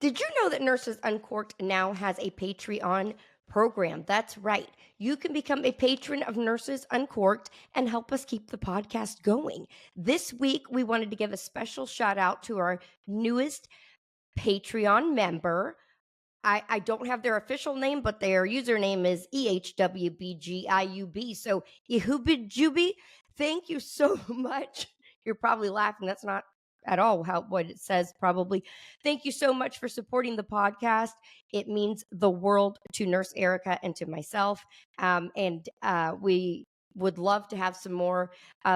Did you know that Nurses Uncorked now has a Patreon program? That's right. You can become a patron of Nurses Uncorked and help us keep the podcast going. This week, we wanted to give a special shout out to our newest Patreon member. I don't have their official name, but their username is EHWBGIUB. So, Yehubijubi, thank you so much. You're probably laughing. That's not at all what it says, probably. Thank you so much for supporting the podcast. It means the world to Nurse Erica and to myself. And we would love to have some more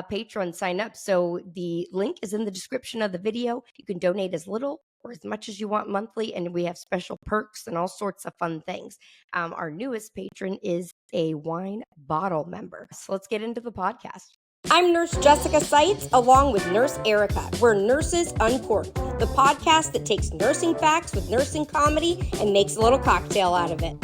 patrons sign up. So the link is in the description of the video. You can donate as little or as much as you want monthly, and we have special perks and all sorts of fun things. Our newest patron is a wine bottle member. So let's get into the podcast. I'm Nurse Jessica Seitz, along with Nurse Erica. We're Nurses Uncorked, the podcast that takes nursing facts with nursing comedy and makes a little cocktail out of it.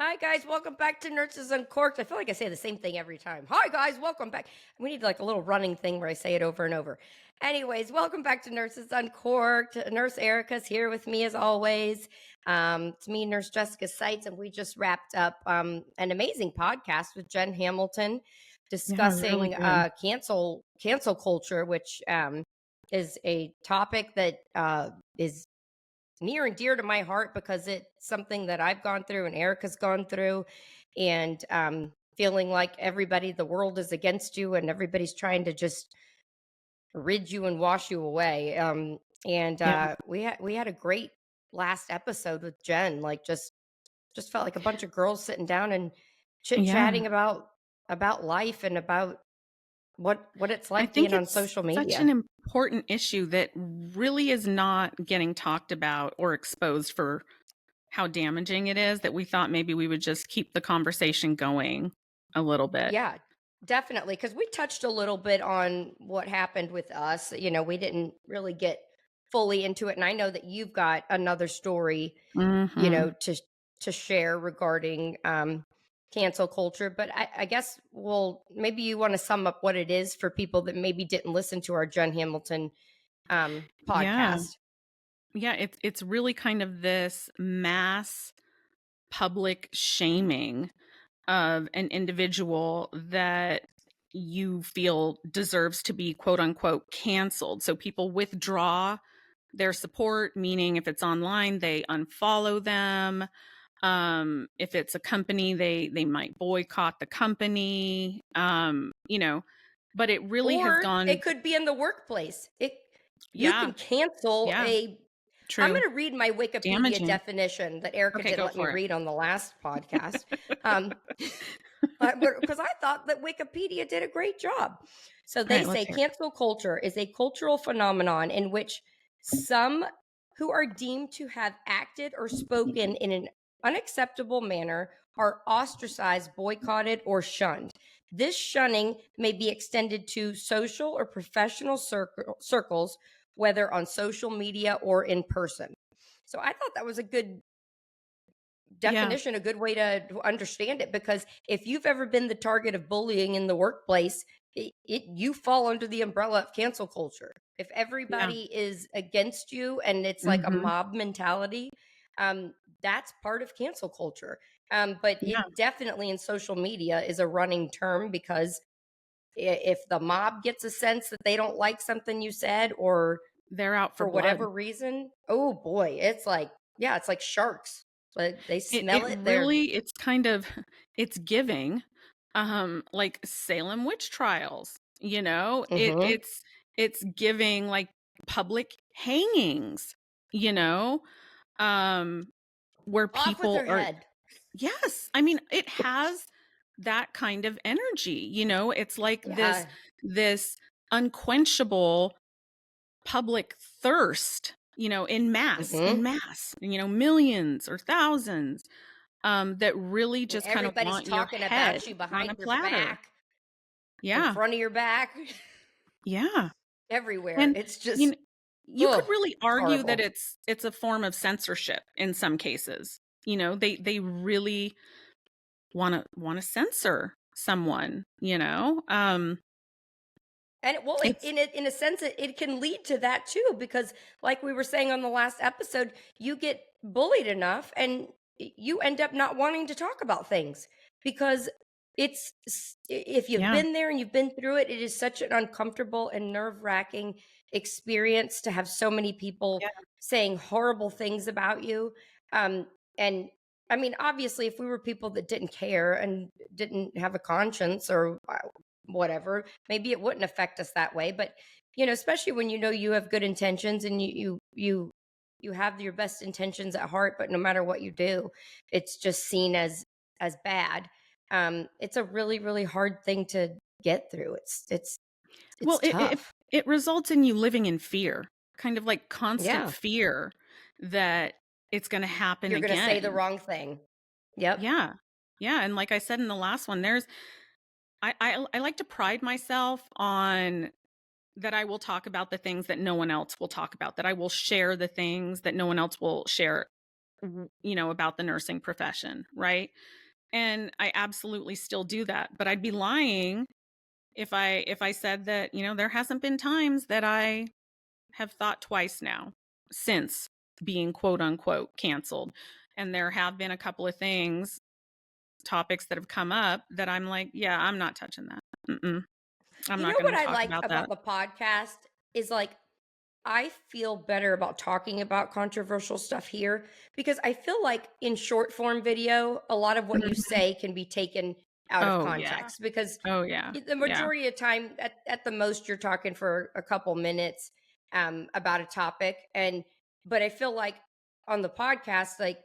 Hi, guys. Welcome back to Nurses Uncorked. I feel like I say the same thing every time. Hi, guys. Welcome back. We need like a little running thing where I say it over and over. Anyways, welcome back to Nurses Uncorked. Nurse Erica's here with me as always. It's me, Nurse Jessica Seitz, and we just wrapped up an amazing podcast with Jen Hamilton discussing cancel culture, which is a topic that is near and dear to my heart because it's something that I've gone through and Erica's gone through, and feeling like the world is against you and everybody's trying to just rid you and wash you away. We had a great last episode with Jen. Like just felt like a bunch of girls sitting down and chit-chatting about life and about what it's like being on social media. Such an important issue that really is not getting talked about or exposed for how damaging it is, that we thought maybe we would just keep the conversation going a little bit. Yeah, definitely. Because we touched a little bit on what happened with us. You know, we didn't really get fully into it. And I know that you've got another story, you know, to share regarding cancel culture. But I guess, maybe you want to sum up what it is for people that maybe didn't listen to our Jen Hamilton podcast. Yeah, it's really kind of this mass public shaming of an individual that you feel deserves to be quote unquote canceled. So people withdraw their support, meaning if it's online, they unfollow them. If it's a company, they might boycott the company, you know, but it really has gone. It could be in the workplace. You can cancel True. I'm going to read my Wikipedia definition that Erica didn't let me read on the last podcast. Because I thought that Wikipedia did a great job. So they say cancel culture is a cultural phenomenon in which some who are deemed to have acted or spoken in an unacceptable manner are ostracized, boycotted, or shunned. This shunning may be extended to social or professional circles, whether on social media or in person. So I thought that was a good definition, a good way to understand it, because if you've ever been the target of bullying in the workplace, you fall under the umbrella of cancel culture. If everybody is against you and it's like a mob mentality, that's part of cancel culture. But it definitely in social media is a running term, because if the mob gets a sense that they don't like something you said, or they're out for whatever reason, oh boy, it's like sharks. But they smell it. It's kind of, it's giving, like Salem witch trials, you know, it's giving like public hangings, you know, where people are, yes. I mean, it has that kind of energy, you know, it's like this unquenchable public thirst, you know, in mass, you know, millions or thousands, that really just kind of want talking your head about you behind your platter. back, in front of your back, everywhere. And it's just you could really argue that it's a form of censorship in some cases. You know, they really want to censor someone, you know. And It's in a sense, it can lead to that too, because like we were saying on the last episode, you get bullied enough, and you end up not wanting to talk about things because if you've yeah, been there and you've been through it, it is such an uncomfortable and nerve wracking experience to have so many people yeah. saying horrible things about you. Um, and I mean, obviously, if we were people that didn't care and didn't have a conscience or whatever, maybe it wouldn't affect us that way. But especially when you have good intentions, and you have your best intentions at heart, but no matter what you do, it's just seen as bad. It's a really, really hard thing to get through. It's Well, tough. it results in you living in fear, kind of like constant Yeah. fear that it's going to happen You're gonna say the again. wrong thing. Yep. Yeah. Yeah, and like I said in the last one, I like to pride myself on that I will talk about the things that no one else will talk about, that I will share the things that no one else will share, about the nursing profession, right? And I absolutely still do that, but I'd be lying if I said that, there hasn't been times that I have thought twice now since being quote unquote canceled. And there have been a couple of topics that have come up that I'm like, yeah, I'm not touching that. I'm You not know going what to I talk like about about that. the podcast is, like, I feel better about talking about controversial stuff here, because I feel like in short form video, a lot of what you Mhm. say can be taken out of Oh, yeah. context, because Oh, yeah. the Yeah. majority of time, at the most, you're talking for a couple minutes about a topic. But I feel like on the podcast, like,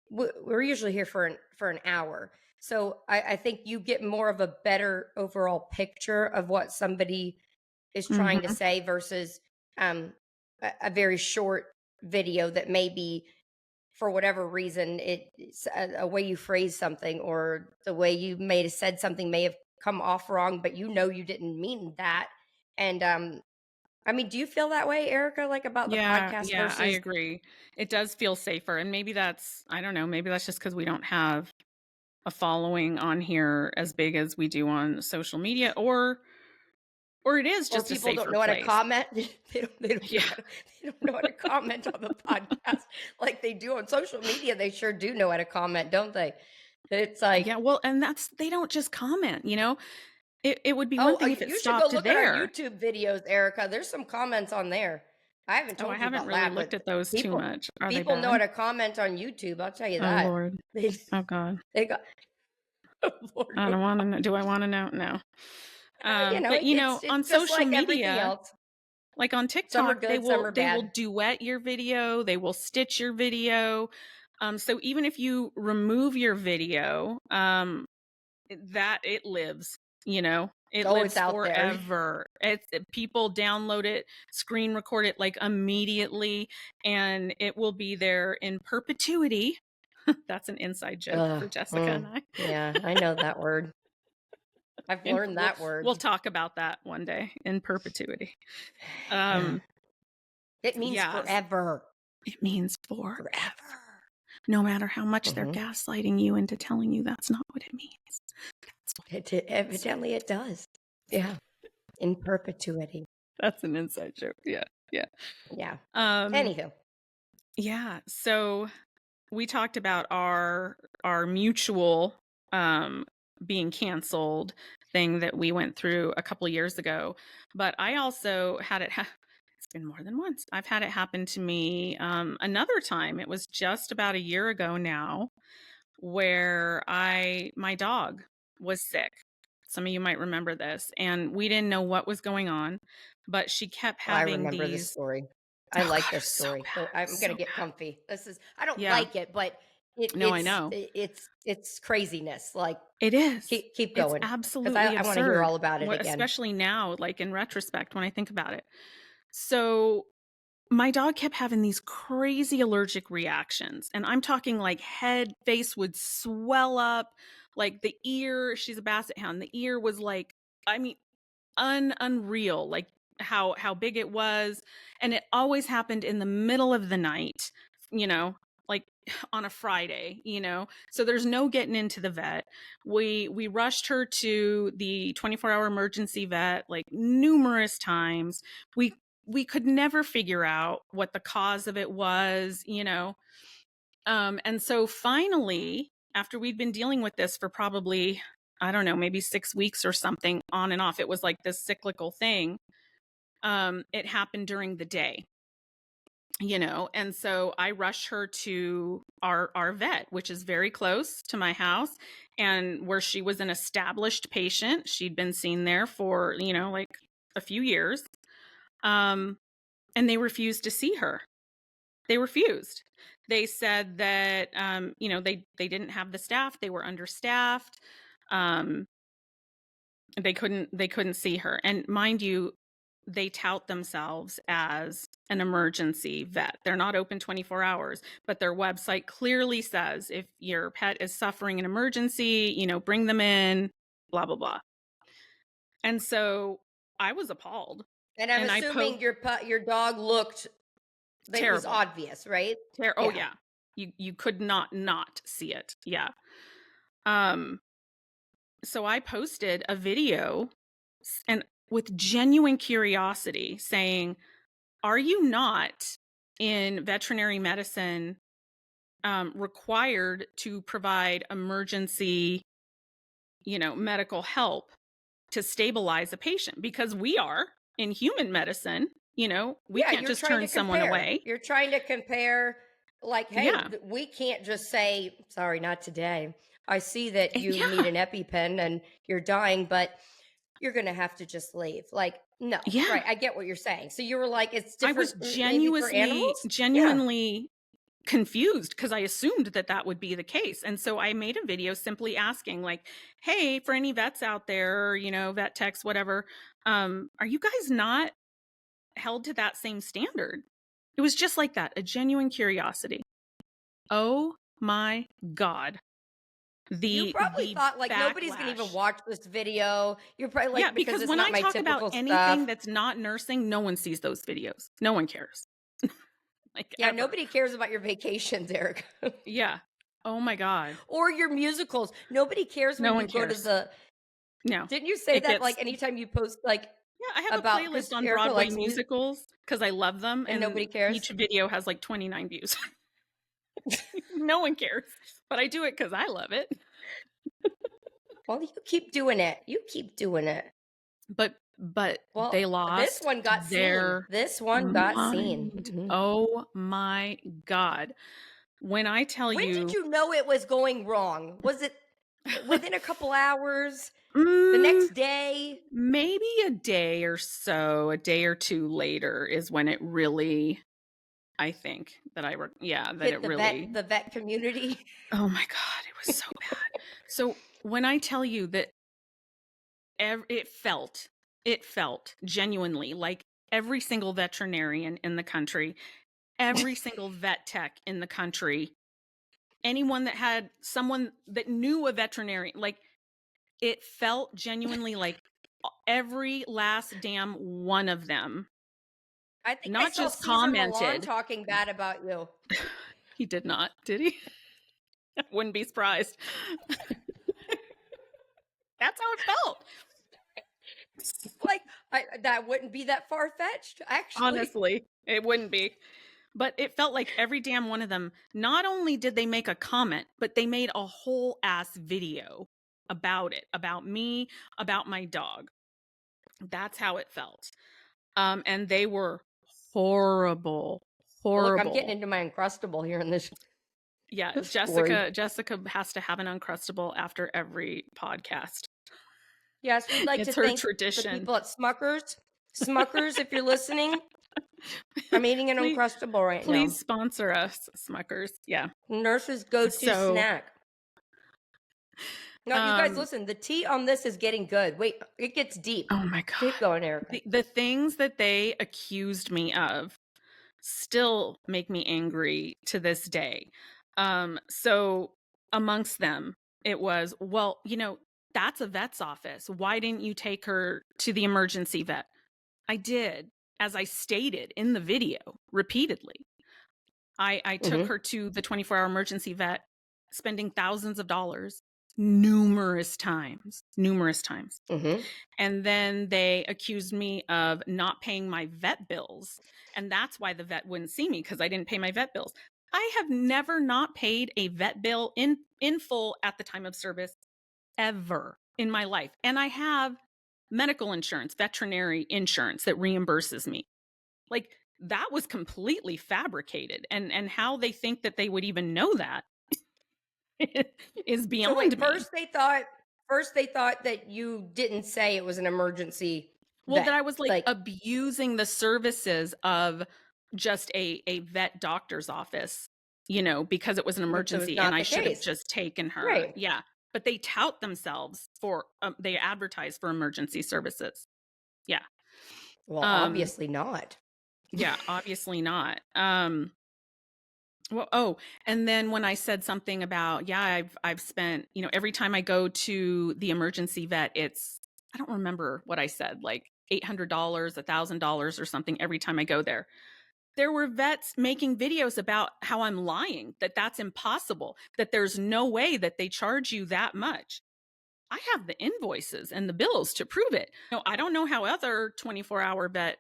we're usually here for an hour. So I think you get more of a better overall picture of what somebody is trying to Mhm. say versus a very short video that maybe, for whatever reason, it's a way you phrase something, or the way you may have said something may have come off wrong, but you didn't mean that. And I mean, do you feel that way, Erica, like about the Yeah, podcast yeah, I versus? agree. It does feel safer, and maybe I don't know, maybe that's just because we don't have a following on here as big as we do on social media, or it is Or just a people don't safer know how to place. comment. They don't know Yeah. how to they don't know how to comment on the podcast like they do on social media. They sure do know how to comment, don't they? It's like, Yeah, well, and they don't just comment, It would be one oh, thing if it you should go stopped look at our there. YouTube videos, Erica. There's some comments on there. I haven't Oh, I told you haven't about really that, looked but at those too people much. Are they people know how bad? to comment on YouTube. I'll tell you Oh, that. Lord. They Oh, God. they got oh, Lord, I oh, don't wanna God. know. Do I wanna know? No. But, It's on just social like everything media, else. like on Some are TikTok, they good, some will are they will bad. duet your video, they will stitch your video. So even if you remove your video, that it lives, it Oh, it's lives out there. forever. People download it, screen record it like immediately, and it will be there in perpetuity. That's an inside joke Ugh, for Jessica and I. yeah, I know that word. I've And learned we'll that we'll word. talk about that one day, in perpetuity. Yeah. Um, It means yeah, forever. it means forever. Forever. No matter how much they're Mhm. gaslighting you into telling you that's not what it means. That's what it means. Evidently it does. Yeah. In perpetuity. That's an inside joke. Yeah. Yeah. Yeah. Um, Anywho. yeah. So we talked about our mutual being canceled thing that we went through a couple of years ago, but I also had it's been more than once. I've had it happen to me another time. It was just about a year ago now, where my dog was sick. Some of you might remember this, and we didn't know what was going on, but she kept Oh, I having remember this these. story. I Oh like God, it this was so story. So bad, I'm so gonna get bad. comfy. I don't Yeah, like it, but no, I know. it's craziness. Like, It is. keep It's going, because absolutely I want to hear absurd, all about it again. especially now, like in retrospect, when I think about it. So my dog kept having these crazy allergic reactions. And I'm talking like face would swell up, like the ear, she's a basset hound. The ear was like, I mean, unreal, like how big it was. And it always happened in the middle of the night, you know, like on a Friday, so there's no getting into the vet. We rushed her to the 24-hour emergency vet like numerous times. We could never figure out what the cause of it was. And so finally, after we'd been dealing with this for probably, I don't know, maybe 6 weeks or something, on and off, it was like this cyclical thing. It happened during the day. And so I rushed her to our vet, which is very close to my house, and where she was an established patient. She'd been seen there for, like a few years. And they refused to see her. They refused. They said that, they didn't have the staff. They were understaffed. They couldn't see her. And mind you, they tout themselves as an emergency vet. They're not open 24 hours, but their website clearly says if your pet is suffering an emergency, bring them in, blah, blah, blah. And so I was appalled. And I'm And assuming your dog looked, it was terrible. obvious, right? Oh yeah. You could not see it. Yeah. So I posted a video and with genuine curiosity saying, are you not in veterinary medicine required to provide emergency, medical help to stabilize a patient? Because we are in human medicine, we can't just turn someone away. You're trying to compare, like, hey, we can't just say, sorry, not today. I see that you need an EpiPen and you're dying, but you're going to have to just leave. Like, no, right. I get what you're saying. So you were like, it's different. I was genuinely confused because I assumed that would be the case. And so I made a video simply asking, like, hey, for any vets out there, vet techs, whatever, are you guys not held to that same standard? It was just like that, a genuine curiosity. Oh my God. You probably thought like nobody's going to even watch this video. You're probably like, because when I talk about anything that's not nursing, no one sees those videos. No one cares. Ever. Nobody cares about your vacations, Eric. Yeah. Oh my God. Or your musicals. Nobody cares when you go to the. No. Didn't you say that like anytime you post like? Yeah, I have a playlist on Broadway musicals because I love them, and nobody cares. Each video has like 29 views. No one cares, but I do it because I love it. Well, you keep doing it. But they lost. This one got seen. This one got seen. Mm-hmm. Oh my God. When I tell when you. When did you know it was going wrong? Was it within a couple hours? The next day? Maybe a day or so, a day or two later is when it really, I think that the vet community. Oh my God, it was so bad. So when I tell you that it felt genuinely like every single veterinarian in the country, every single vet tech in the country, anyone that had someone that knew a veterinarian, like it felt genuinely like every last damn one of them. I think not I saw just Cesar commented Millan talking bad about you. He did not, did he? I wouldn't be surprised. That's how it felt. Like that wouldn't be that far-fetched, actually. Honestly, it wouldn't be. But it felt like every damn one of them, not only did they make a comment, but they made a whole ass video about it, about me, about my dog. That's how it felt. And they were horrible. Look, I'm getting into my Uncrustable here in this. Yeah, Jessica has to have an Uncrustable after every podcast. Yes, we'd like to thank tradition. The people at Smuckers. Smuckers, if you're listening, I'm eating an Uncrustable right now. Please sponsor us, Smuckers. Yeah. Nurse's go-to snack. No, you guys listen. The tea on this is getting good. Wait, it gets deep. Oh my God. Keep going, Erica. The things that they accused me of still make me angry to this day. So amongst them, it was, well, that's a vet's office. Why didn't you take her to the emergency vet? I did, as I stated in the video repeatedly. I took Mhm. her to the 24-hour emergency vet, spending thousands of dollars numerous times, numerous times. Mhm. And then they accused me of not paying my vet bills. And that's why the vet wouldn't see me, because I didn't pay my vet bills. I have never not paid a vet bill in full at the time of service ever in my life. And I have medical insurance, veterinary insurance that reimburses me. Like, that was completely fabricated. And how they think that they would even know that is So wait, beyond me. first they thought that you didn't say it was an emergency Well, vet. that I was, like, Like abusing the services of just a vet doctor's office, you know, because it was an which was emergency and not I the should have case. just taken her. Right. Yeah. But they tout themselves for, they advertise for emergency services. Yeah. Well, Um, obviously not. yeah, obviously not. Well, oh, and then when I said something about, yeah, I've spent, you know, every time I go to the emergency vet, it's, I don't remember what I said, like $800, $1,000 or something every time I go there. There were vets making videos about how I'm lying, that that's impossible, that there's no way that they charge you that much. I have the invoices and the bills to prove it. No, I don't know how other 24-hour vets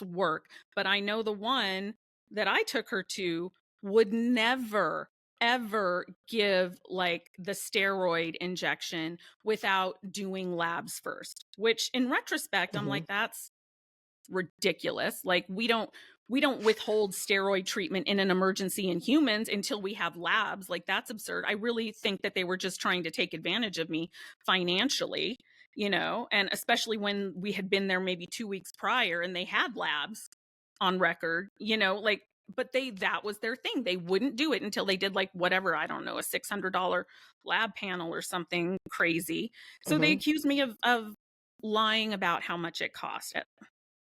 work, but I know the one that I took her to would never ever give like the steroid injection without doing labs first, which in retrospect I'm Mhm. like, that's ridiculous. Like, we don't withhold steroid treatment in an emergency in humans until we have labs. Like, that's absurd. I really think that they were just trying to take advantage of me financially, you know, and especially when we had been there maybe 2 weeks prior and they had labs on record, you know, like, but that was their thing. They wouldn't do it until they did like whatever, I don't know, a $600 lab panel or something crazy. So they Mhm. accused me of lying about how much it cost.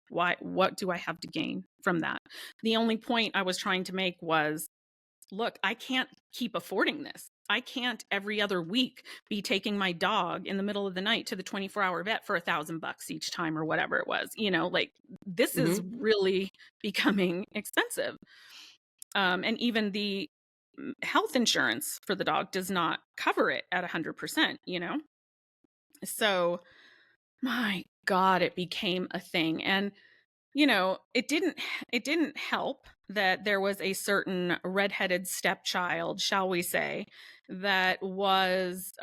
What do I have to gain from that? The only point I was trying to make was, look, I can't keep affording this. I can't every other week be taking my dog in the middle of the night to the 24-hour vet for $1,000 each time or whatever it was. You know, like, this is Mhm. really becoming expensive. And even the health insurance for the dog does not cover it at 100%, you know? So, my God, it became a thing. And you know, it didn't help that there was a certain redheaded stepchild, shall we say, that was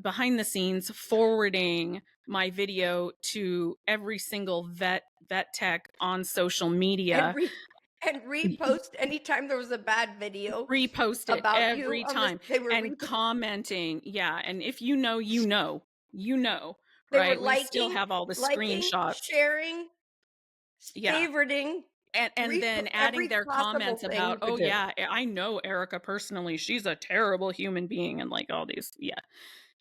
behind the scenes forwarding my video to every single vet tech on social And media. repost anytime there was a bad video Repost it about you every on this. time They were and commenting. Yeah, and if you know, you know, they were right? We still have all the screenshots. sharing, Yeah. favoriting, And then adding every their possible comments thing about, you "Oh, could do. yeah, I know Erica personally. She's a terrible human being," and, like, all these, yeah.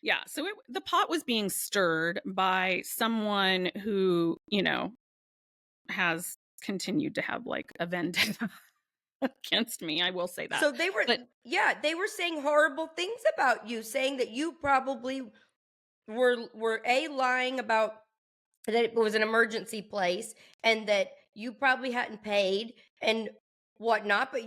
Yeah, so the pot was being stirred by someone who, you know, has continued to have, like, a vendetta against me, I will say that. So they were But yeah, they were saying horrible things about you, saying that you probably were a lying about that it was an emergency place and that you probably hadn't paid and whatnot. But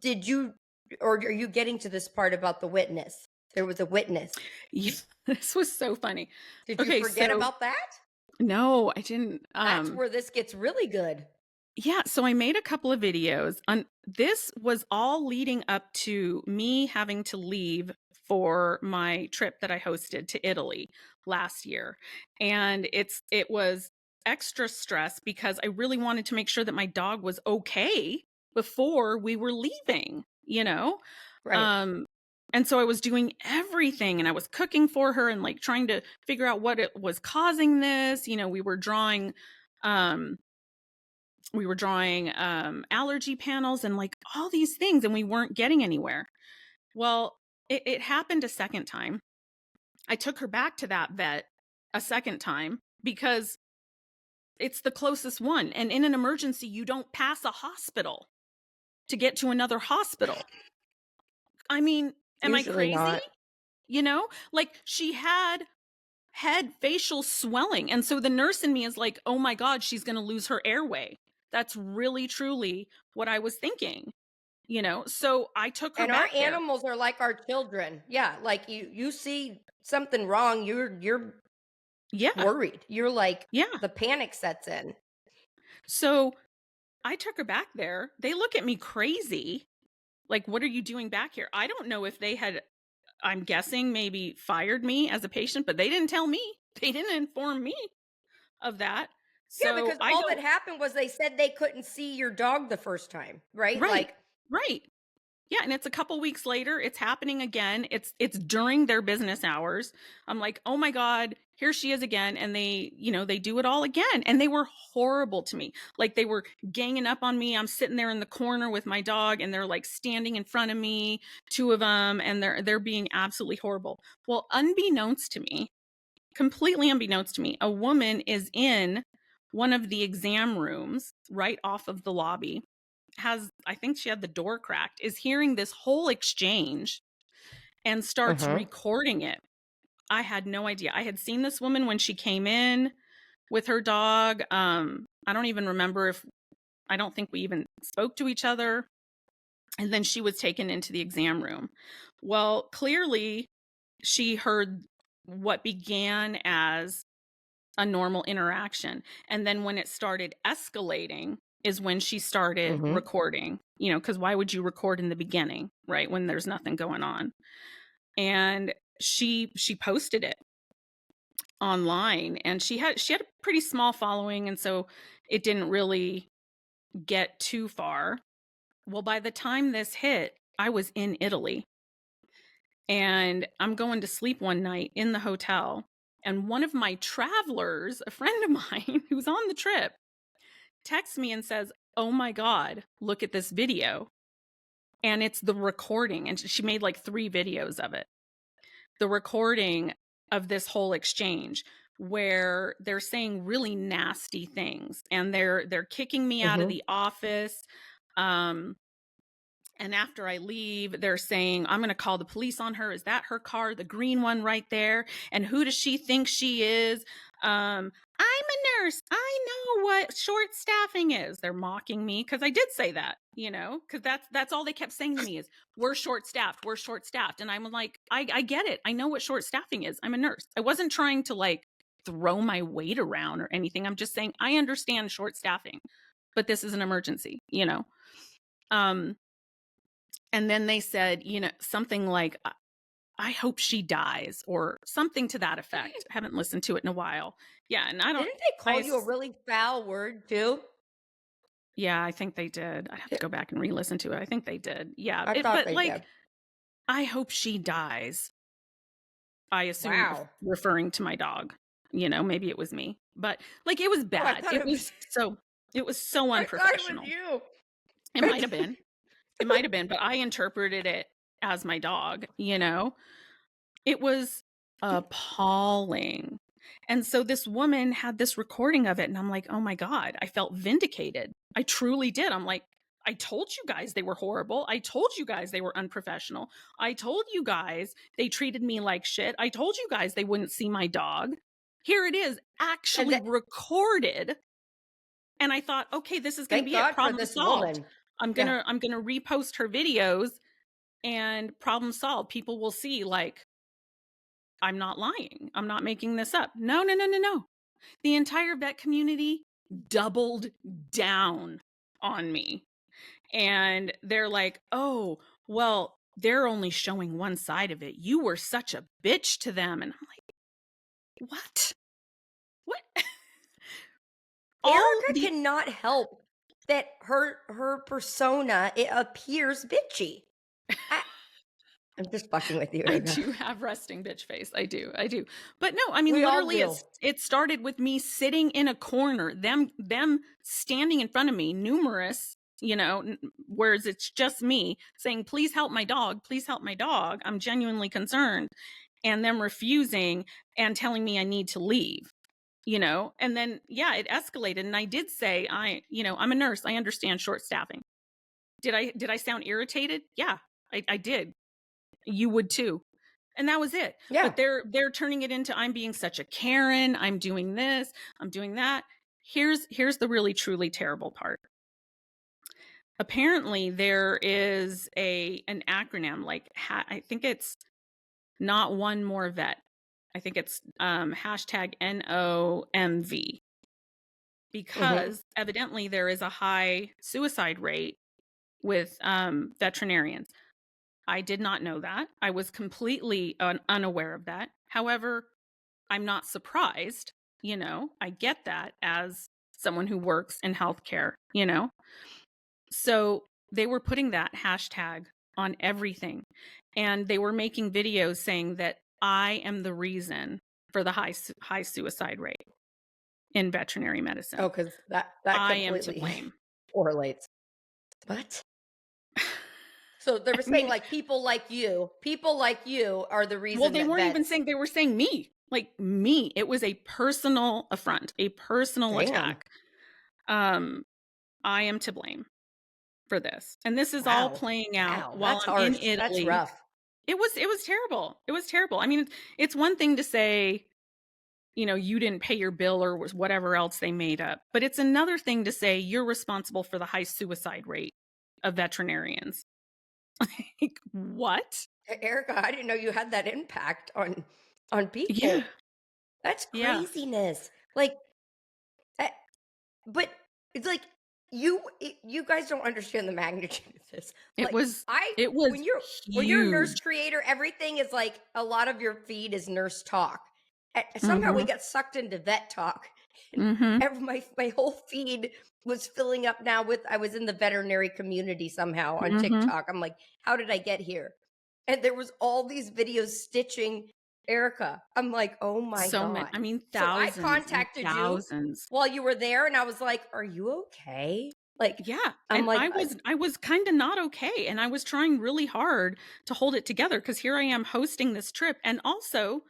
did you, or are you getting to this part about the witness? There was a witness. yeah, this was so funny. Did you Okay, forget so about that? no, I didn't, That's where this gets really good. yeah, so I made a couple of videos. This was all leading up to me having to leave for my trip that I hosted to Italy last year. And it was extra stress because I really wanted to make sure that my dog was okay before we were leaving, you know? Right. Um and so I was doing everything and I was cooking for her and like trying to figure out what it was causing this. You know, um we were drawing allergy panels and like all these things and we weren't getting anywhere. Well, it happened a second time. I took her back to that vet a second time because it's the closest one, and in an emergency you don't pass a hospital to get to another hospital. I mean, am I Usually crazy? not. You know, like, she had head facial swelling, and so the nurse in me is like, oh my God, she's going to lose her airway. That's really truly what I was thinking. So I took her And our back there. animals are like our children. Yeah, like you see something wrong, you're Yeah. worried. You're like Yeah. the panic sets in. So I took her back there. They look at me crazy. Like, what are you doing back here? I don't know if they had, I'm guessing, maybe fired me as a patient, but they didn't tell me. They didn't inform me of that. Yeah, So because I all that go, happened was they said they couldn't see your dog the first time, right? right, Like, right. Yeah, and it's a couple weeks later, it's happening again. It's during their business hours. I'm like, "Oh my god, here she is again." And they do it all again. And they were horrible to me. Like they were ganging up on me. I'm sitting there in the corner with my dog and they're like standing in front of me, two of them, and they're being absolutely horrible. Well, unbeknownst to me, completely unbeknownst to me, a woman is in one of the exam rooms right off of the lobby, I think she had the door cracked, is hearing this whole exchange and starts mhm, recording it. I had no idea. I had seen this woman when she came in with her dog. I don't even remember I don't think we even spoke to each other. And then she was taken into the exam room. Well, clearly she heard what began as a normal interaction. And then when it started escalating is when she started mhm, recording, because why would you record in the beginning, right? When there's nothing going on. And she posted it online and she had a pretty small following. And so it didn't really get too far. Well, by the time this hit, I was in Italy and I'm going to sleep one night in the hotel. And one of my travelers, a friend of mine who's on the trip, texts me and says, "Oh my God, look at this video." And it's the recording. And she made like 3 videos of it. The recording of this whole exchange where they're saying really nasty things and they're kicking me out of mhm. the office. Um, And after I leave, they're saying, "I'm going to call the police on her. Is that her car? The green one right there? And who does she think she is? I'm a nurse. I know what short staffing is." They're mocking me because I did say that, because that's all they kept saying to me is, "We're short staffed. We're short staffed." And I'm like, I get it. I know what short staffing is. I'm a nurse. I wasn't trying to like throw my weight around or anything. I'm just saying I understand short staffing, but this is an emergency. Um, and then they said, something like, "I hope she dies," or something to that effect. I haven't listened to it in a while. Yeah, and Didn't they call you a I really foul word too? yeah, I think they did. I have to go back and re-listen to it. I think they did. Yeah, I thought but they like, did. "I hope she dies." I assume Wow. referring to my dog. Maybe it was me, but like it was Oh, I bad. thought it was It was so I thought it was unprofessional. you. It might have been. It might have been, but I interpreted it as my dog. It was appalling. And so this woman had this recording of it, and I'm like, "Oh my God," I felt vindicated. I truly did. I'm like, "I told you guys they were horrible. I told you guys they were unprofessional. I told you guys they treated me like shit. I told you guys they wouldn't see my dog. Here it is, And actually recorded." And I thought, "Okay, this is going to thank be it. God for Problem this solved. woman. I'm going Yeah. to I'm going to repost her videos and problem solved. People will see like I'm not lying. I'm not making this up." No, no, no, no, no. The entire vet community doubled down on me. And they're like, "Oh, well, they're only showing one side of it. You were such a bitch to them." And I'm like, "What? What?" All Erica the cannot help that her persona, it appears bitchy. I, I'm just fucking with you, I Ava. do have resting bitch face. I do. I do. But no, I mean We all literally do. it started with me sitting in a corner, them standing in front of me, numerous, whereas it's just me saying, "Please help my dog. Please help my dog. I'm genuinely concerned." And them refusing and telling me I need to leave. And then yeah, it escalated and I did say, I'm a nurse. I understand short staffing. Did I sound irritated? Yeah, I did. You would too. And that was it. Yeah. But they're turning it into, "I'm being such a Karen, I'm doing this, I'm doing that." Here's the really truly terrible part. apparently there is an acronym, like I think it's not one more vet. I think it's hashtag NOMV, Mm-hmm. because evidently there is a high suicide rate with veterinarians. I did not know that. I was completely unaware of that. However, I'm not surprised. I get that as someone who works in healthcare. So they were putting that hashtag on everything. And they were making videos saying that I am the reason for the high suicide rate in veterinary medicine. Oh, because that I am to completely blame. correlates. What? So they I were saying mean, like people like you are the well, reason they that weren't even vets. saying, they were saying me, like me. It was a personal affront, a personal Damn. attack. Um, I am to blame for this. And this is all Wow. playing out Wow. while That's I'm in harsh. That's Italy. rough. It was terrible. It was terrible. I mean, it's one thing to say, you didn't pay your bill or whatever else they made up, but it's another thing to say you're responsible for the high suicide rate of veterinarians. Like, what? Erica, I didn't know you had that impact on Yeah. people. That's Yeah. craziness. Like, eh, but it's like you guys don't understand the magnitude of this. It Like was I it was when you're a nurse huge. creator, everything is like a lot of your feed is nurse talk. Somehow we Mhm. got sucked into vet talk. And Mhm. my whole feed was filling up now with I was in the veterinary community somehow on Mhm. TikTok. I'm like, how did I get here? And there was all these videos stitching Erica. I'm like, oh my So many, God. I mean, So I thousands and contacted you thousands. while you were there and I was like, "Are you okay?" Like, Yeah, I'm and like, I was kinda not okay, and I was trying really hard to hold it together, because here I am hosting this trip, and also,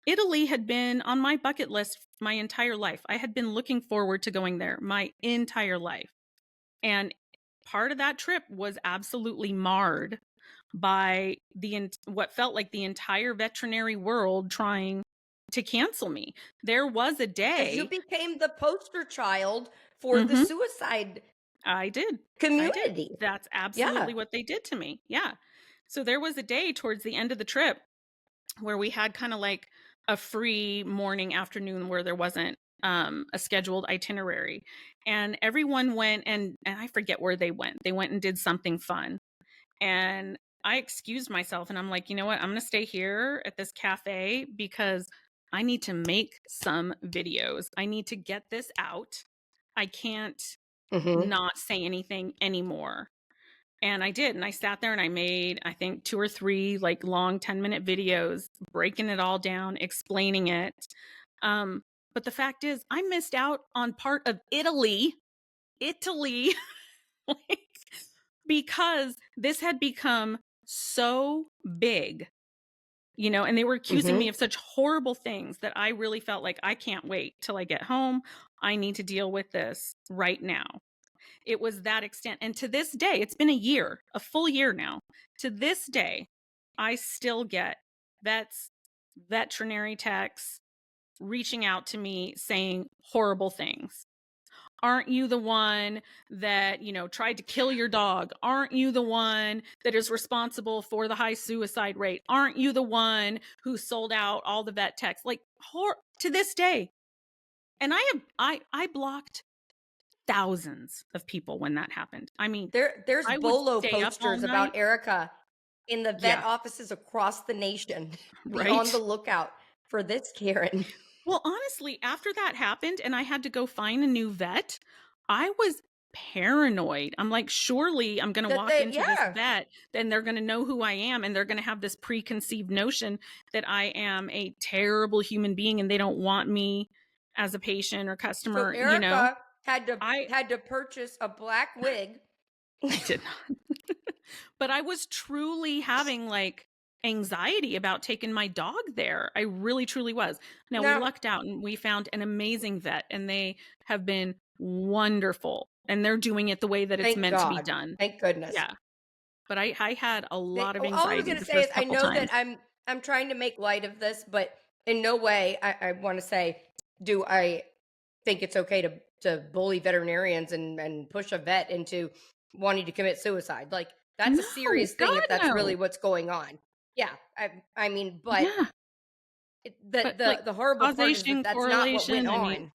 Italy had been on my bucket list my entire life. I had been looking forward to going there my entire life, and part of that trip was absolutely marred by what felt like the entire veterinary world trying to cancel me. There was a because you day. became the poster child for the Mhm. suicide I did. I did. community. That's Yeah. absolutely what they did to me. Yeah. So there was a day towards the end of the trip where we had kind of like a free morning, afternoon, where there wasn't a scheduled itinerary. And everyone went, and I forget where they went. They went and did something fun. And I excused myself, and I'm like, you know what? I'm going to stay here at this cafe because I need to make some videos. I need to get this out. I can't Mhm. not say anything anymore. And I did. And I sat there and I made, I think, 2 or 3 like long 10-minute videos, breaking it all down, explaining it. Um, but the fact is, I missed out on part of Italy, like, because this had become so big, and they were accusing me Mhm. of such horrible things that I really felt like I can't wait till I get home. I need to deal with this right now. It was that extent. And to this day, it's been a year, a full year now. To this day, I still get vets, veterinary techs reaching out to me saying horrible things. Aren't you the one that, tried to kill your dog? Aren't you the one that is responsible for the high suicide rate? Aren't you the one who sold out all the vet techs? Like, to this day. And I blocked thousands of people when that happened. I mean, There's I would bolo stay up all posters night. about Erica in the vet Yeah, offices across the nation. Be on the right? lookout for this Karen. Well, honestly, after that happened and I had to go find a new vet, I was paranoid. I'm like, surely I'm going to That walk they into this yeah. vet, then they're going to know who I am, and they're going to have this preconceived notion that I am a terrible human being and they don't want me as a. Or So customer. Erica had to I had to purchase a black wig. I did not. But I was truly having like anxiety about taking my dog there. I really truly was. Now we Now, lucked out and we found an amazing vet, and they have been wonderful, and they're doing it the way that it's thank meant to be God. done. Thank goodness. Yeah. But I had a lot of All I was anxiety going to the say is first I couple know that times. I'm trying to make light of this, but in no way I want to say do I think it's okay to bully veterinarians and push a vet into wanting to commit suicide. Like, that's a No, serious thing God, if that's really no. what's going on. Yeah, I mean, but Yeah, but, like, the horrible part is that causation, that's not what went correlation, I mean, on.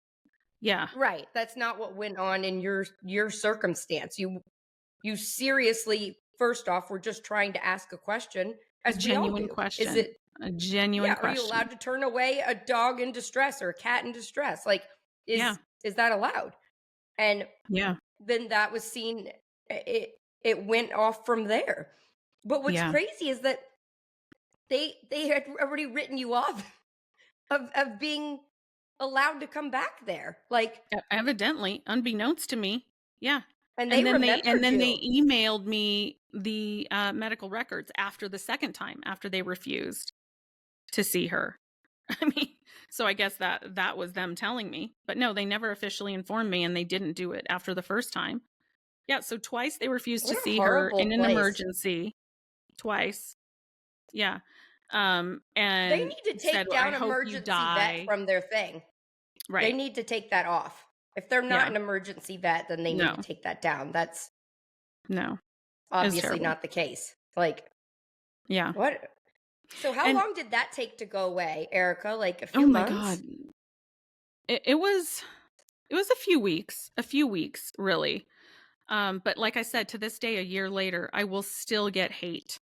yeah, Right, that's not what went on in your circumstance. You seriously, first off, were just trying to ask a question, as we all genuine do. Is question, it a genuine Yeah, are you question. allowed to turn away a dog in distress or a cat in distress? Like, Yeah, is that allowed? And yeah, then that was seen, it went off from there. But what's yeah. crazy is that they had already written you off of being allowed to come back there. Like, Evidently, unbeknownst to me. Yeah. and they And remembered then they you. emailed me the, medical records after the second time, after they refused to see her. I mean, so I guess that was them telling me. But no, they never officially informed me, and they didn't do it after the first time. Yeah, so twice they refused What to a see her horrible in an place. emergency. Twice. Yeah. They And need to said, take "Well, I down hope you emergency vet die." from their thing. They Right. need to take that off. If they're not Yeah. an emergency vet, then they need to No. take that down. That's No. It's obviously terrible. not the case. Like, Yeah. what? So how And long did that take to go away, Erica? Like a oh few my God. months? It was a few weeks, really. But like I said, to this day, a year later, I will still get hate.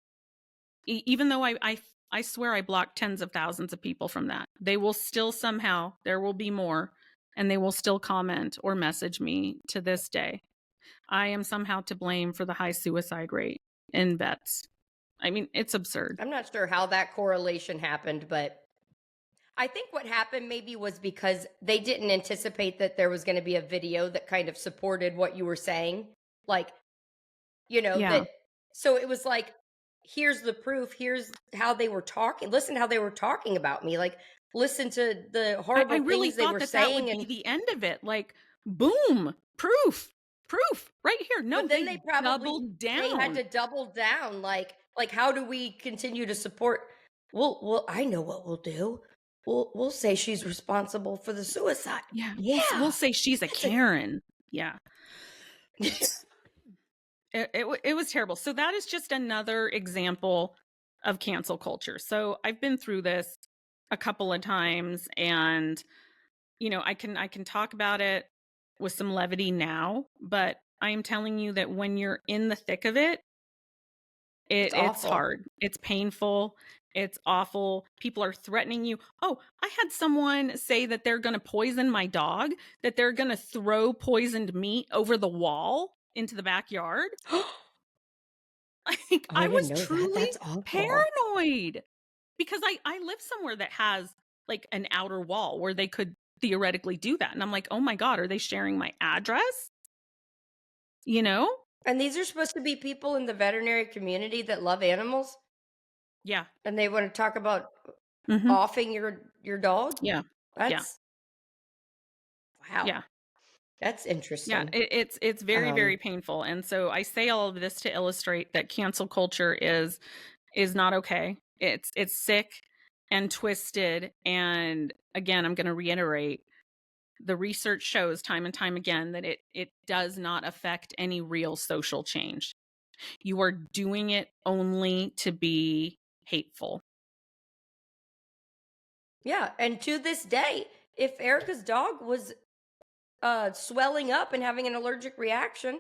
Even though I swear I blocked tens of thousands of people from that. They will still somehow, there will be more, and they will still comment or message me to this day. I am somehow to blame for the high suicide rate in vets. I mean, it's absurd. I'm not sure how that correlation happened, but I think what happened maybe was because they didn't anticipate that there was going to be a video that kind of supported what you were saying. Like, Yeah. that, so it was like, here's the proof, here's how they were talking, listen how they were talking about me, like, listen to the I horrible really things they thought were that would saying. be And the end of it. Like, boom, proof right here. No, but then they they probably, doubled they had down. to double down, like how do we continue to support? Well, I know what we'll do. We'll say she's responsible for the suicide. Yeah, we'll Yeah, say she's a that's a Karen. Yeah. It was terrible. So that is just another example of cancel culture. So I've been through this a couple of times, and I can talk about it with some levity now, but I am telling you that when you're in the thick of it, it's it's awful. hard. It's painful. It's awful. People are threatening you. Oh, I had someone say that they're going to poison my dog, that they're going to throw poisoned meat over the wall into the backyard. Like, Oh, I I didn't was know that. truly That's awful. paranoid because I live somewhere that has like an outer wall where they could theoretically do that. And I'm like, oh my God, are they sharing my address? You know? And these are supposed to be people in the veterinary community that love animals, Yeah. and they want to talk about Mm-hmm. offing your dog? Yeah. Yeah. That's wow. Yeah. That's Yeah. interesting. It's very, Um very painful. And so I say all of this to illustrate that cancel culture is not okay. It's sick and twisted. And again, I'm going to reiterate, the research shows time and time again that it does not affect any real social change. You are doing it only to be hateful. yeah, and to this day, if Erica's dog was swelling up and having an allergic reaction,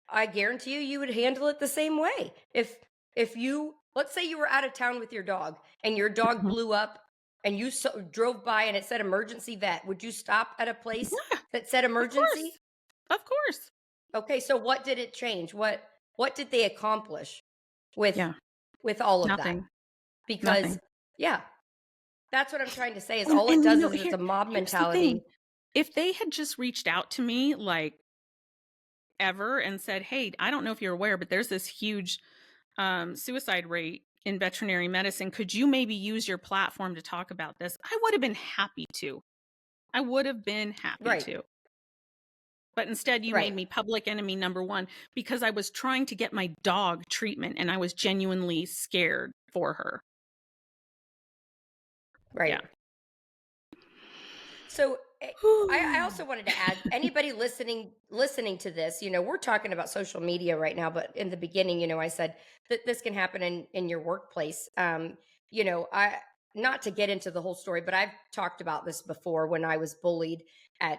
I guarantee you would handle it the same way. If you, let's say you were out of town with your dog and your dog Mhm. blew up and you drove by and it said emergency vet, would you stop at a place Yeah, that said of course. emergency? Of course. Okay, so what did it change? What did they accomplish with Yeah. all of that? Nothing. Because Nothing. yeah, that's what I'm trying to say is And all it and you does know, is it's a mob here's the thing. mentality. If they had just reached out to me like ever and said, "Hey, I don't know if you're aware, but there's this huge suicide rate in veterinary medicine. Could you maybe use your platform to talk about this?" I would have been happy to. I would have been happy Right. to. But instead, you made Right. me public enemy number one because I was trying to get my dog treatment and I was genuinely scared for her. Right. Yeah. So Eh, I Whew. also wanted to add, anybody listening to this, we're talking about social media right now, but in the beginning, I said that this can happen in your workplace. I not to get into the whole story, but I've talked about this before when I was bullied at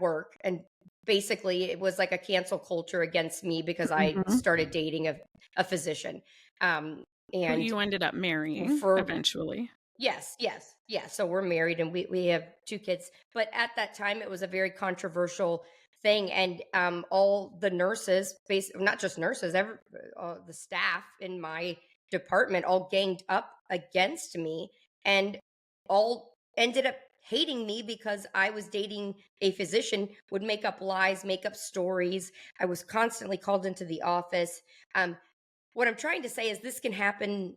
work, and basically it was like a cancel culture against me because I Mhm. started dating a physician. Um, Who and you ended up marrying for eventually. Yes, yes, yes. So we're married and we have two kids. But at that time, it was a very controversial thing, and all the nurses, not just nurses, the staff in my department, all ganged up against me, and all ended up hating me because I was dating a physician. Would make up lies, make up stories. I was constantly called into the office. Um, what I'm trying to say is this can happen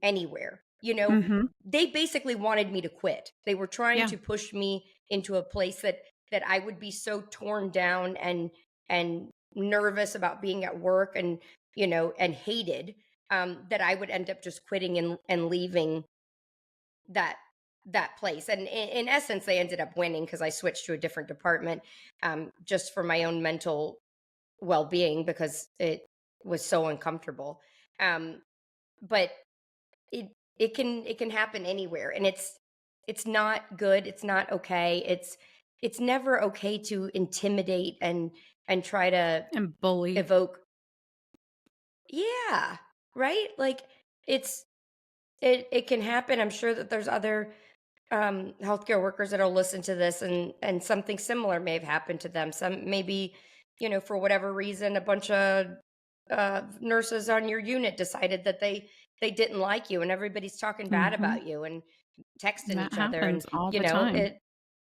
anywhere. Mhm. They basically wanted me to quit. They were trying Yeah. to push me into a place that I would be so torn down and nervous about being at work, and hated, that I would end up just quitting and leaving that that place. And in essence, they ended up winning because I switched to a different department, just for my own mental well-being because it was so uncomfortable. Um, but it it can happen anywhere, and it's not good, it's not okay. It's never okay to intimidate and try to And bully. evoke. Yeah, right? Like, it's it can happen. I'm sure that there's other healthcare workers that'll listen to this, and something similar may have happened to them. Some maybe, for whatever reason, a bunch of nurses on your unit decided that they didn't like you, and everybody's talking bad Mhm. about you and texting That each other, and happens all the time. it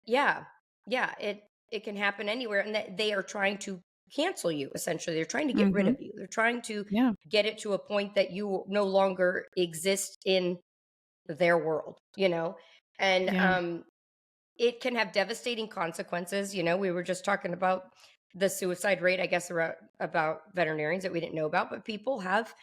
yeah, yeah, it can happen anywhere, and that they are trying to cancel you. Essentially, they're trying to get rid Mhm. of you. They're trying to Yeah. get it to a point that you no longer exist in their world, and Yeah. it can have devastating consequences. We were just talking about the suicide rate, I guess, about veterinarians that we didn't know about, but people have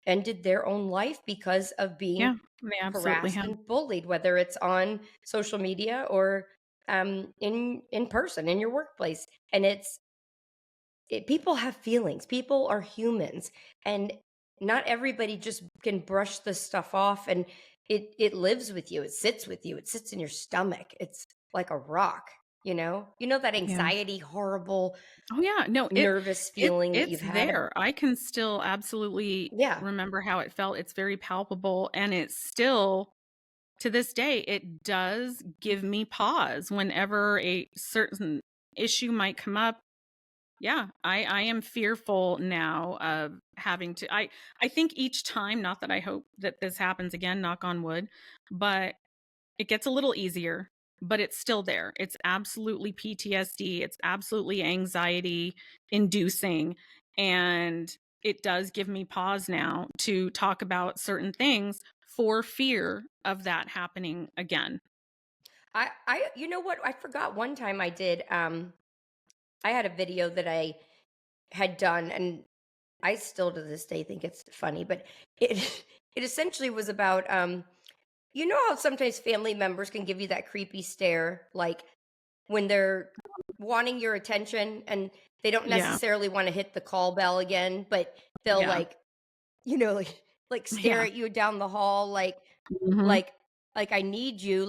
ended their own life because of being Yeah. They absolutely harassed have. and bullied, whether it's on social media or in person in your workplace. And people have feelings. People are humans, and not everybody just can brush this stuff off. And it lives with you. It sits with you. It sits in your stomach. It's like a rock. That Yeah. anxiety, horrible, Oh, yeah. No, nervous feeling that it's you've had. there. I can still absolutely Yeah. remember how it felt. It's very palpable, and it's still to this day, it does give me pause whenever a certain issue might come up. Yeah, I am fearful now of having to I think each time, not that I hope that this happens again, knock on wood, but it gets a little easier, but it's still there. It's absolutely PTSD, it's absolutely anxiety inducing, and it does give me pause now to talk about certain things for fear of that happening again. You know what? I forgot one time I did. I had a video that I had done, and I still to this day think it's funny, but it it essentially was about how sometimes family members can give you that creepy stare, like when they're wanting your attention and they don't Yeah, necessarily want to hit the call bell again, but they'll yeah, like, like stare yeah. at you down the hall, Mhm, like like I need you,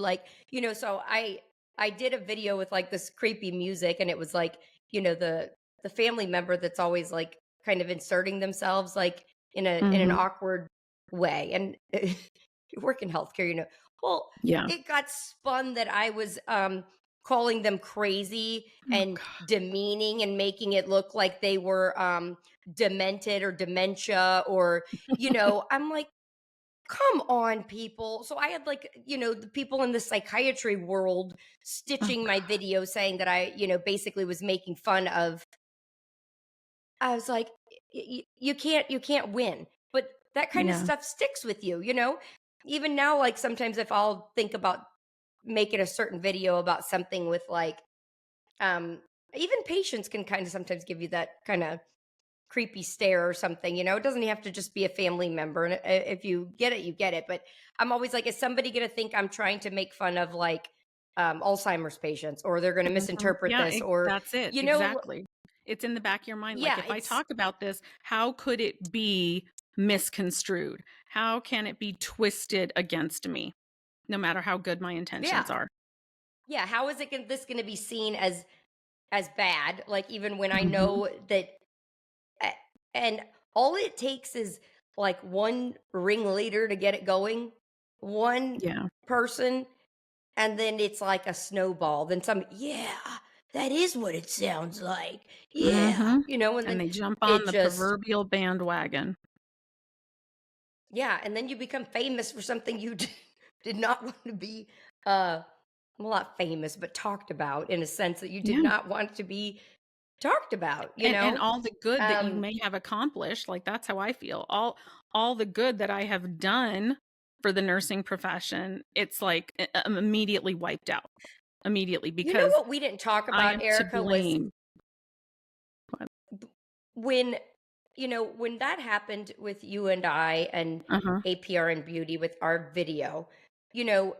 so I did a video with like this creepy music, and it was like, the family member that's always like kind of inserting themselves like in an mhm. awkward way. And you work in healthcare, well, Yeah. it got spun that I was calling them crazy Oh and god. demeaning and making it look like they were demented or dementia, or I'm like, come on, people. So I had like, the people in the psychiatry world Oh stitching my god. video saying that I, basically was making fun of. I was like, you can't win. But that kind of Yeah. stuff sticks with you. Even now, like sometimes if I'll think about making a certain video about something with like, um, even patients can kind of sometimes give you that kind of creepy stare or something. It doesn't have to just be a family member. And if you get it, you get it. But I'm always like, is somebody going to think I'm trying to make fun of like Alzheimer's patients, or they're going to Mhm. misinterpret Yeah, this, or that's it, you know, exactly. It's in the back of your mind, like, yeah, if I it's talk about this, how could it be misconstrued? How can it be twisted against me, no matter how good my intentions yeah, are? yeah. How is this going to be seen as bad? Like even when I Mhm. know that, a- and all it takes is like one ringleader to get it going, one Yeah. person, and then it's like a snowball. Then some, yeah, that is what it sounds like. Yeah, Mhm. and And then they jump on it the just, proverbial bandwagon. yeah, and then you become famous for something you did not want to be, uh, well, not famous, but talked about in a sense that you did Yeah. not want to be talked about, And all the good that you Um, may have accomplished, like, that's how I feel. All the good that I have done for the nursing profession, it's like, I'm immediately wiped out. Immediately, you know because what we didn't talk I about, am to Erica, was blame. But b- when, when that happened with you and I and uh-huh. APR and Beauty with our video, you know,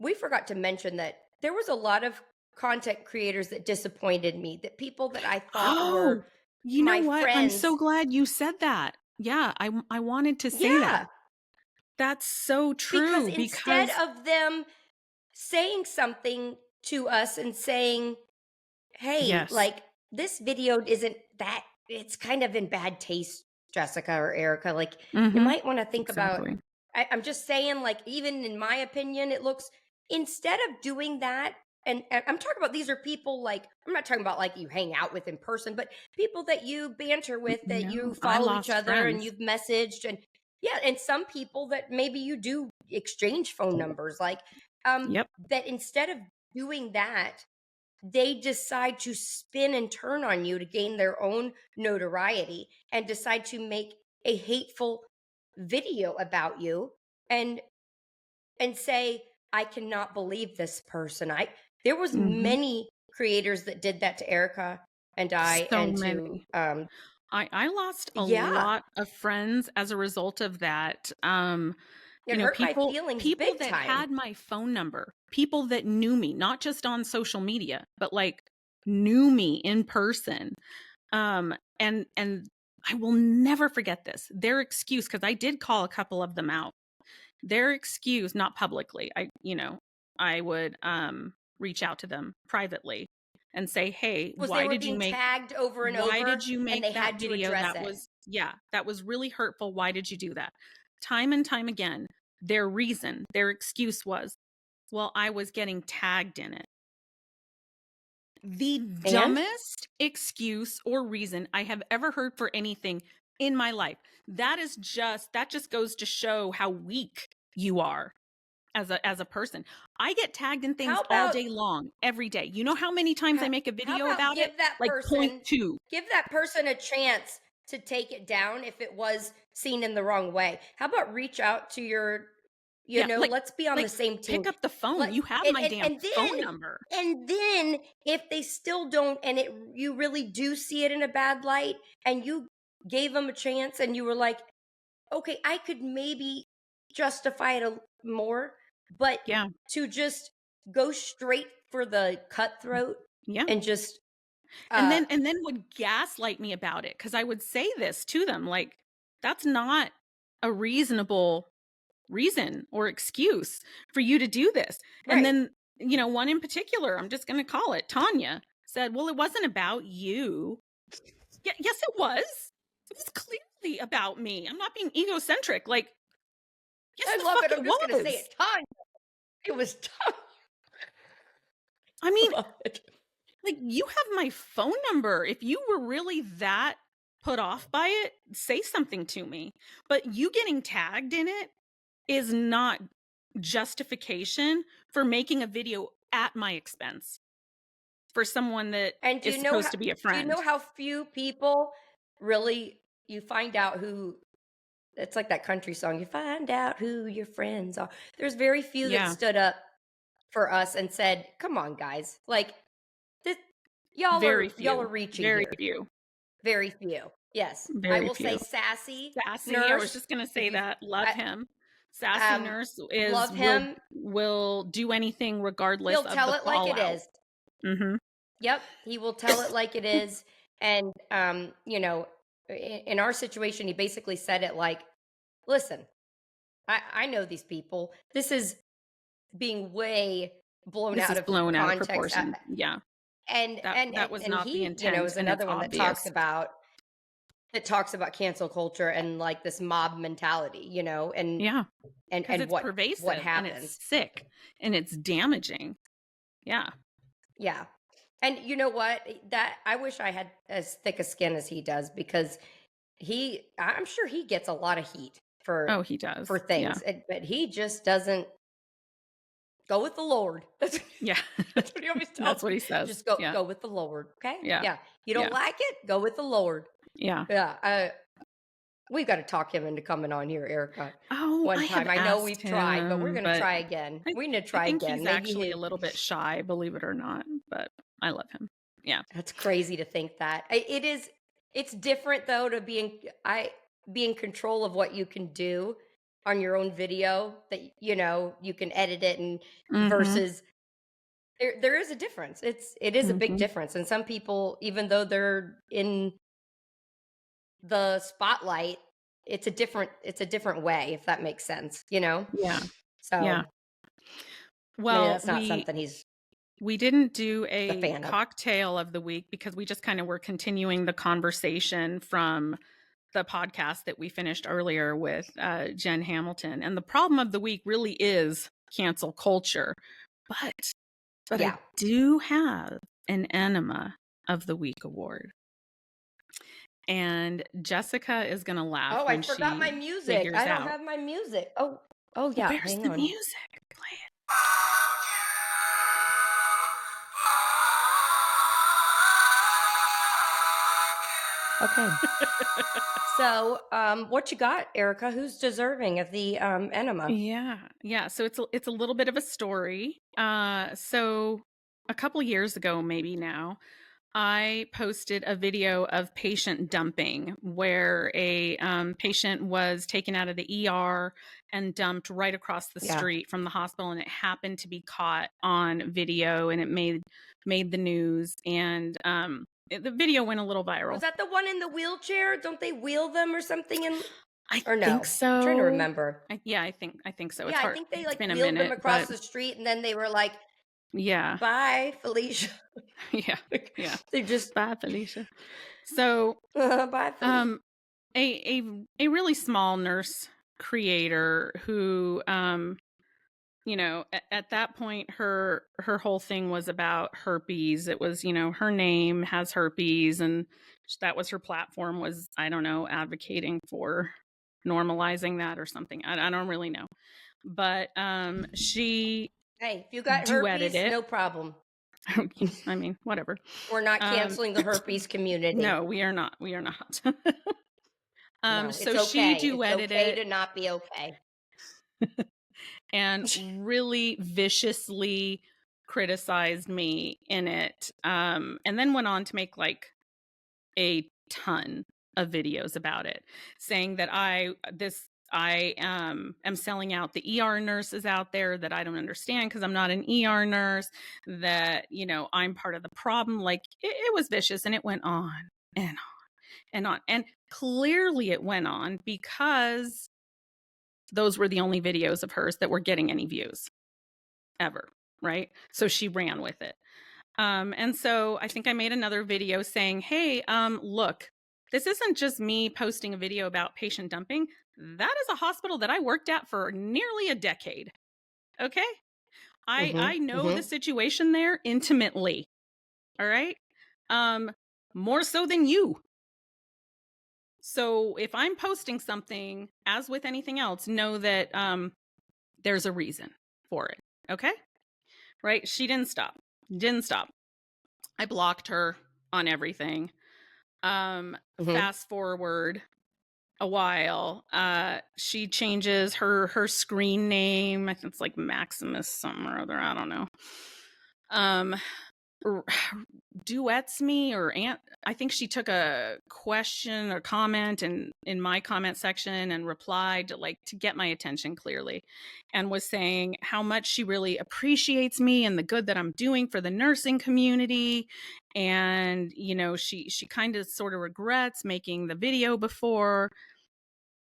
we forgot to mention that there was a lot of content creators that disappointed me, that people that I thought were Oh, you know my what? I'm so friends. glad you said that. Yeah, I wanted to say that. Yeah, That's so because true instead because of them saying something to us and saying, hey, yes. like this video isn't that, it's kind of in bad taste, Jessica or Erica. Like you Mhm. might want to think about, Exactly. I'm just saying, like, even in my opinion, it looks, instead of doing that, and I'm talking about, these are people, like, I'm not talking about like you hang out with in person, but people that you banter with, that you No, I follow each lost other and friends. you've messaged, and yeah, and some people that maybe you do exchange phone numbers, like, Yep. that instead of doing that, they decide to spin and turn on you to gain their own notoriety and decide to make a hateful video about you, and say, I cannot believe this person. I There was Mhm. many creators that did that to Erica and I, So and to many. I lost a yeah, lot of friends as a result of that. it hurt my feelings People big that time. had my phone number, people that knew me, not just on social media, but like knew me in person. And I will never forget this. Their excuse, because I did call a couple of them out. Their excuse, not publicly. I would reach out to them privately and say, "Hey, Was they were being tagged over and why over did you and make they that had to video? address That it. was yeah, that was really hurtful. Why did you do that?" Time and time again, their reason, their excuse was, "Well, I was getting tagged in it." The And dumbest excuse or reason I have ever heard for anything in my life. That just goes to show how weak you are as a person. I get tagged in things how all about day long, every day. You know how many times I make a how video about about it? give that Like point person, 2. a chance to take it down if it was seen in the wrong way? How about reach out to your, Yeah, let's be on the like same team. pick up the phone. Let You have and my damn and phone then number. if they still don't, and you really do see it in a bad light, and you gave them a chance and you were like, okay, I could maybe justify it more, but Yeah. to just go straight for the cutthroat Yeah. and just And uh then would gaslight me about it cuz I would say this to them like that's not a reasonable reason or excuse for you to do this. And right. then, one in particular, I'm just going to call it Tanya, said, "Well, it wasn't about you." Yeah, yes it was. It was clearly about me. I'm not being egocentric. Like, yes I the love fuck it. it I'm just gonna say was. it. Time. It was time. I I mean, love it. like, you have my phone number. If you were really that put off by it, say something to me. But you getting tagged in it is not justification for making a video at my expense for someone that And is supposed to be a do you know friend. how few people really, you find out who, it's like that country song, you find out who your friends are. There's very few that Yeah, stood up for us and said, "Come on, guys. Like this, very y'all are few. reaching Very here." few. Very few. Yes. I Very will say few. sassy Sassy, I was nurse, just gonna if say you that. Love I him. Sassy nurse love him. will do anything regardless He'll of tell the it like it fallout. is. Mm-hmm. Yep, he will tell it like it is. And in our situation, he basically said it like, "Listen, I know these people. This is being way blown This out is of blown out of context." proportion. Yeah. And and That and was and not the he, intent, is and it's another one obvious. that talks about cancel culture and like this mob mentality, and Yeah. Because and it's what pervasive and it's happens. sick and it's damaging. Yeah. Yeah. And you know what? That I wish I had as thick a skin as he does, because I'm sure he gets a lot of heat Oh, he does. for Yeah. things, but he just doesn't go with the Lord. Yeah. That's what he always tells That's what me. he says. Just go Yeah. go with the Lord, okay? Yeah. Yeah. You don't Yeah. like it? Go with the Lord. Yeah. Yeah. We've got to talk him into coming on here, Erica. Oh, One I have time. I know asked we've tried, but we're him, going to but try again. I We're going to I try think again. he's Maybe actually a little bit shy, believe it or not, but I love him. Yeah. that's crazy to think that. It is. It's different though to be in control of what you can do on your own video, that you can edit it, and Mhm. versus there is a difference. It is a big Mhm. difference. And some people, even though they're in the spotlight, it's a different way, if that makes sense. Yeah. Yeah. So maybe Well, that's not something he's we didn't do a a fan of. cocktail of the week because we just kind of were continuing the conversation from the podcast that we finished earlier with Jen Hamilton. And the problem of the week really is cancel culture. But I Yeah. do have an enema of the week award. And Jessica is going to laugh Oh, I when forgot my she music. figures I don't out. have my music. Oh yeah, Where's hang the on. music? Play it. Okay. So, what you got, Erica? Who's deserving of the enema? Yeah. So it's a little bit of a story. So a couple years ago, maybe now, I posted a video of patient dumping where a patient was taken out of the ER and dumped right across the Yeah. street from the hospital, and it happened to be caught on video, and it made the news, and the video went a little viral. Was that the one in the wheelchair? Don't they wheel them or something? Or no? think so. I'm trying to remember. I think so. Yeah, It's I hard. think they It's like been a wheeled them minute, across but the street, and then they were like, yeah, "Bye, Felicia." yeah, yeah. They just Bye, Felicia. So, bye, Felicia. a really small nurse creator who, at that point, her whole thing was about herpes. It was, her name has herpes, and that was her platform. Was, I don't know, advocating for normalizing that or something. I don't really know, but she Hey, if you got duetted herpes, it. no problem. I mean, whatever. We're not canceling the herpes community. No, we are not. We are not. No, it's So she okay. It's duetted okay it to not be okay. and really viciously criticized me in it. And then went on to make like a ton of videos about it, saying that I am selling out the ER nurses out there, that I don't understand because I'm not an ER nurse, that, I'm part of the problem. Like it was vicious, and it went on and on and on. And clearly it went on because those were the only videos of hers that were getting any views ever, right? So she ran with it. And so I think I made another video saying, hey, look, this isn't just me posting a video about patient dumping. That is a hospital that I worked at for nearly a decade. Okay? I know the situation there intimately. All right? More so than you. So if I'm posting something, as with anything else, know that there's a reason for it. Okay? Right? She didn't stop. I blocked her on everything. Fast forward a while, she changes her screen name. I think it's like Maximus something or other. I don't know. duets me, or I think she took a question or comment in my comment section and replied to get my attention clearly, and was saying how much she really appreciates me and the good that I'm doing for the nursing community. And, she kind of sort of regrets making the video before,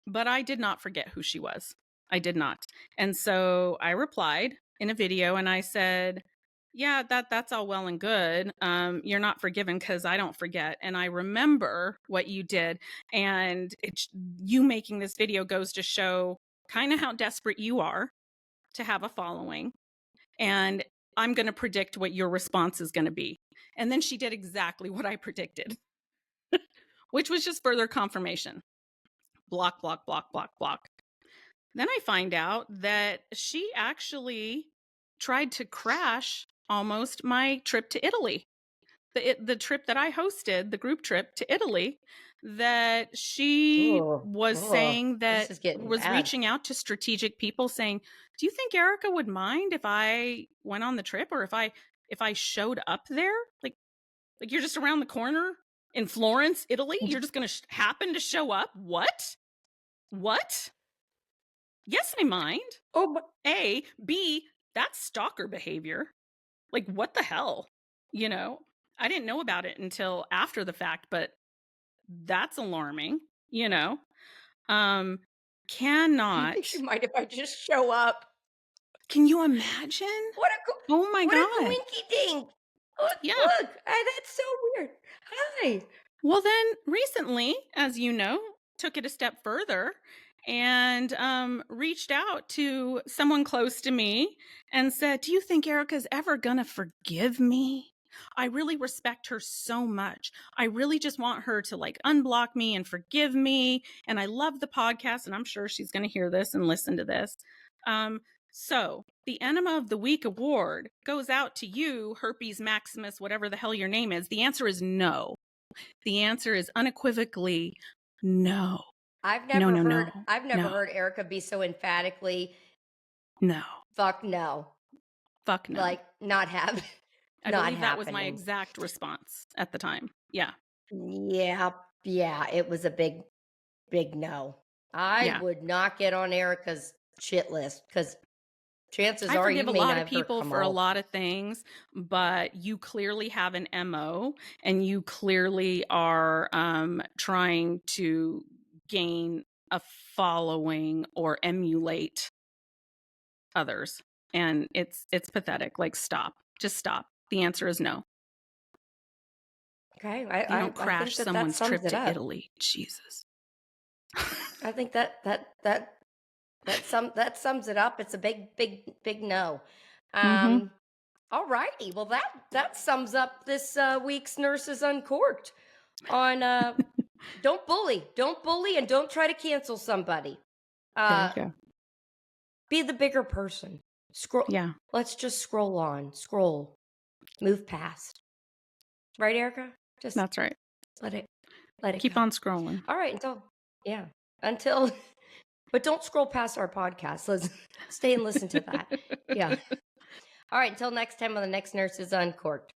but I did not forget who she was. I did not. And so I replied in a video and I said, yeah, that's all well and good. You're not forgiven because I don't forget. And I remember what you did. And you making this video goes to show kind of how desperate you are to have a following. And I'm going to predict what your response is going to be. And then she did exactly what I predicted, which was just further confirmation. Block, block, block, block, block. Then I find out that she actually tried to crash almost my trip to Italy. The trip that I hosted, the group trip to Italy, that she was saying that was bad. Reaching out to strategic people saying, do you think Erica would mind if I went on the trip, or if I showed up there? Like you're just around the corner in Florence, Italy? You're just going to happen to show up? What? Yes, I mind. Oh, but A. B. That's stalker behavior. Like, what the hell? I didn't know about it until after the fact, but that's alarming, Cannot. I think she might if I just show up. Can you imagine? Oh my God. What a winky dink. Look, that's so weird. Hi. Well, then recently, as you know, took it a step further and reached out to someone close to me and said, do you think Erica's ever gonna forgive me? I really respect her so much. I really just want her to unblock me and forgive me. And I love the podcast, and I'm sure she's going to hear this and listen to this. So the Enema of the Week award goes out to you, Herpes Maximus, whatever the hell your name is. The answer is no. The answer is unequivocally no. I've never heard Erica be so emphatically no. Fuck no. Fuck no. Not have. I believe that was my exact response at the time. Yeah. Yeah. It was a big, big no. I would not get on Erica's shit list because chances are you may not have her. I forgive a lot of people for a lot of things, but you clearly have an MO, and you clearly are trying to gain a following or emulate others, and it's pathetic. Stop. Just stop. The answer is no. Okay, you don't crash someone's trip to Italy. Jesus. I think that sums it up. It's a big no. All righty. Well, that sums up this week's Nurses Uncorked on don't bully, and don't try to cancel somebody. There you go. Be the bigger person. Scroll. Yeah. Let's just scroll on. Scroll. Move past. Right, Erica? That's right. Let it keep go. on scrolling. All right, until but don't scroll past our podcast. Let's stay and listen to that. Yeah. All right, until next time on the next Nurses Uncorked.